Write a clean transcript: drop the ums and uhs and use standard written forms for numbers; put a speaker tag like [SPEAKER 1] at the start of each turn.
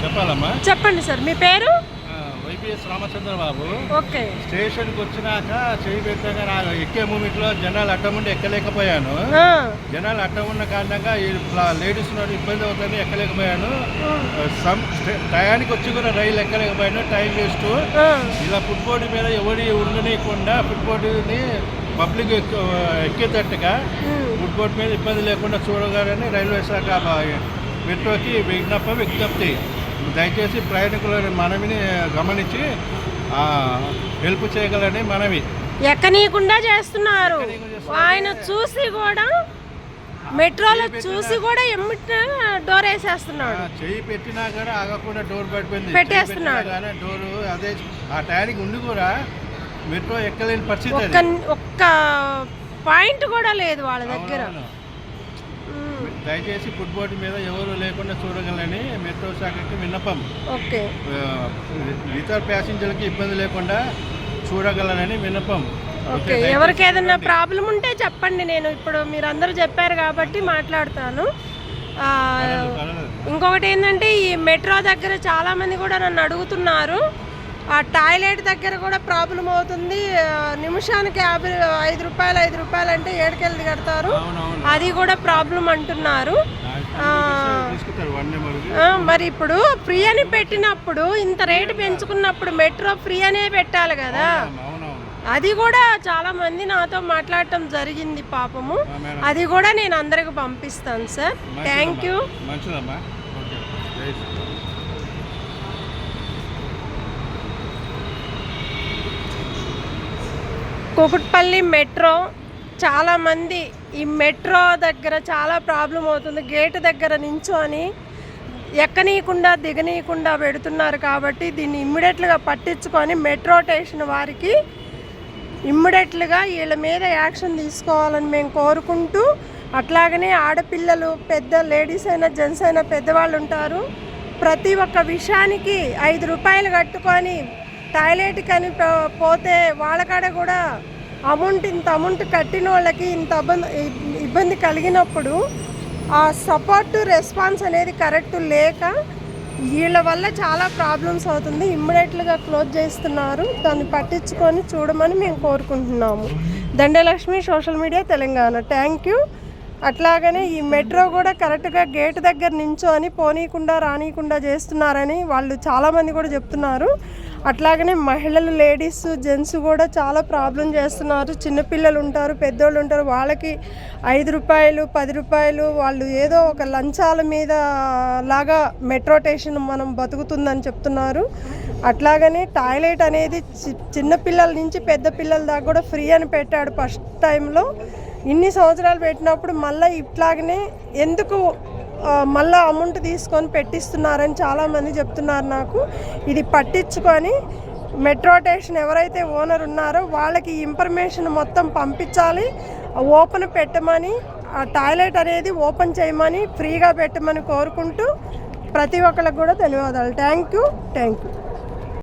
[SPEAKER 1] చెప్పాలమ్మా.
[SPEAKER 2] చెప్పండి సార్, మీ పేరు?
[SPEAKER 1] వైపీఎస్ రామచంద్రబాబు.
[SPEAKER 2] ఓకే.
[SPEAKER 1] స్టేషన్కి వచ్చినాక చేయి పెట్టాక ఎక్కే మూమెంట్లో జనాలు అడ్డముండి ఎక్కలేకపోయాను. జనాలు అడ్డమున్న కారణంగా లేడీస్ ఇబ్బంది అవుతుంది, ఎక్కలేకపోయాను. టయానికి వచ్చి కూడా రైలు ఎక్కలేకపోయాను, టైం వేస్ట్. ఇలా ఫుట్బోర్డు మీద ఎవరి ఉండనీయకుండా ఫుట్బోర్డుని పబ్లిక్ ఎక్కేటట్టుగా ఫుట్బోర్డు మీద ఇబ్బంది లేకుండా చూడగాలని రైల్వే శాఖ మెట్రోకి విజ్ఞప్తి. దయచేసి ప్రయాణికుల మనవిని గమనించి హెల్ప్ చేయగలని మనవి.
[SPEAKER 2] ఎక్కనీయకుండా చేస్తున్నారు. ఆయన చూసి కూడా మెట్రోలో చూసి కూడా డోర్ వేసేస్తున్నాడు.
[SPEAKER 1] చెయ్యి పెట్టినా కూడా ఆగకుండా డోర్ పడిపోయింది,
[SPEAKER 2] పెట్టేస్తున్నాడు.
[SPEAKER 1] డోరు అదే ఆ టైంకి ఉండి కూడా మెట్రో ఎక్కలేని పరిస్థితి.
[SPEAKER 2] ఒక్క పాయింట్ కూడా లేదు వాళ్ళ దగ్గర.
[SPEAKER 1] దయచేసి ఫుట్బోర్డు మీద ఎవరు లేకుండా చూడగలని మెట్రో శాఖకి విన్నపం.
[SPEAKER 2] ఓకే.
[SPEAKER 1] ఇతర ప్యాసింజర్లకి ఇబ్బంది లేకుండా చూడగలనని విన్నపం.
[SPEAKER 2] ఓకే. ఎవరికి ఏదైనా ప్రాబ్లం ఉంటే చెప్పండి, నేను ఇప్పుడు మీరు అందరూ చెప్పారు కాబట్టి మాట్లాడతాను. ఇంకొకటి ఏంటంటే ఈ మెట్రో దగ్గర చాలామంది కూడా నన్ను అడుగుతున్నారు, ఆ టాయిలెట్ దగ్గర కూడా ప్రాబ్లం అవుతుంది. నిమిషానికి 5 రూపాయలు అంటే ఏడుకెళ్ళి కడతారు, అది కూడా ప్రాబ్లం అంటున్నారు. మరి ఇప్పుడు ఫ్రీ అని పెట్టినప్పుడు ఇంత రేటు పెంచుకున్నప్పుడు మెట్రో ఫ్రీ అనే పెట్టాలి కదా. అది కూడా చాలా మంది నాతో మాట్లాడటం జరిగింది పాపము. అది కూడా నేను అందరికి పంపిస్తాను sir. Thank you. Kukatpally metro చాలామంది ఈ మెట్రో దగ్గర చాలా ప్రాబ్లం అవుతుంది. గేటు దగ్గర నించొని ఎక్కనీయకుండా దిగనీయకుండా పెడుతున్నారు కాబట్టి దీన్ని ఇమ్మీడియట్గా పట్టించుకొని మెట్రో స్టేషన్ వారికి ఇమ్మీడియట్గా వీళ్ళ మీద యాక్షన్ తీసుకోవాలని మేము కోరుకుంటూ, అట్లాగనే ఆడపిల్లలు, పెద్ద లేడీస్ అయినా జెంట్స్ అయినా పెద్దవాళ్ళు ఉంటారు. ప్రతి ఒక్క విషయానికి 5 రూపాయలు కట్టుకొని టాయిలెట్కి అని పోతే వాళ్ళకాడ కూడా ఇంత అమౌంట్ కట్టిన వాళ్ళకి ఇంత ఇబ్బంది కలిగినప్పుడు ఆ సపోర్ట్ రెస్పాన్స్ అనేది కరెక్ట్ లేక వీళ్ళ వల్ల చాలా ప్రాబ్లమ్స్ అవుతుంది. ఇమ్మీడియట్గా క్లోజ్ చేస్తున్నారు, దాన్ని పట్టించుకొని చూడమని మేము కోరుకుంటున్నాము. Dandalakshmi, social media, Telangana. Thank you. అట్లాగనే ఈ మెట్రో కూడా కరెక్ట్గా గేట్ దగ్గర నించొని పోనీయకుండా రానియకుండా చేస్తున్నారని వాళ్ళు చాలామంది కూడా చెప్తున్నారు. అట్లాగనే మహిళలు, లేడీస్, జెంట్స్ కూడా చాలా ప్రాబ్లం చేస్తున్నారు. చిన్నపిల్లలు ఉంటారు, పెద్దోళ్ళు ఉంటారు, వాళ్ళకి 5 రూపాయలు 10 రూపాయలు వాళ్ళు ఏదో ఒక లంచాల మీద లాగా మెట్రో స్టేషన్ మనం బతుకుతుందని చెప్తున్నారు. అట్లాగనే టాయిలెట్ అనేది చిన్నపిల్లల నుంచి పెద్ద పిల్లల దాకా కూడా ఫ్రీ అని పెట్టాడు ఫస్ట్ టైంలో. ఇన్ని సంవత్సరాలు పెట్టినప్పుడు మళ్ళీ ఇట్లాగనే ఎందుకు మళ్ళీ అమౌంట్ తీసుకొని పెట్టిస్తున్నారని చాలామంది చెప్తున్నారు నాకు. ఇది పట్టించుకొని మెట్రో స్టేషన్ ఎవరైతే ఓనర్ ఉన్నారో వాళ్ళకి ఇన్ఫర్మేషన్ మొత్తం పంపించాలి, ఓపెన్ పెట్టమని, ఆ టాయిలెట్ అనేది ఓపెన్ చేయమని, ఫ్రీగా పెట్టమని కోరుకుంటూ ప్రతి ఒక్కరికి కూడా ధన్యవాదాలు. Thank you.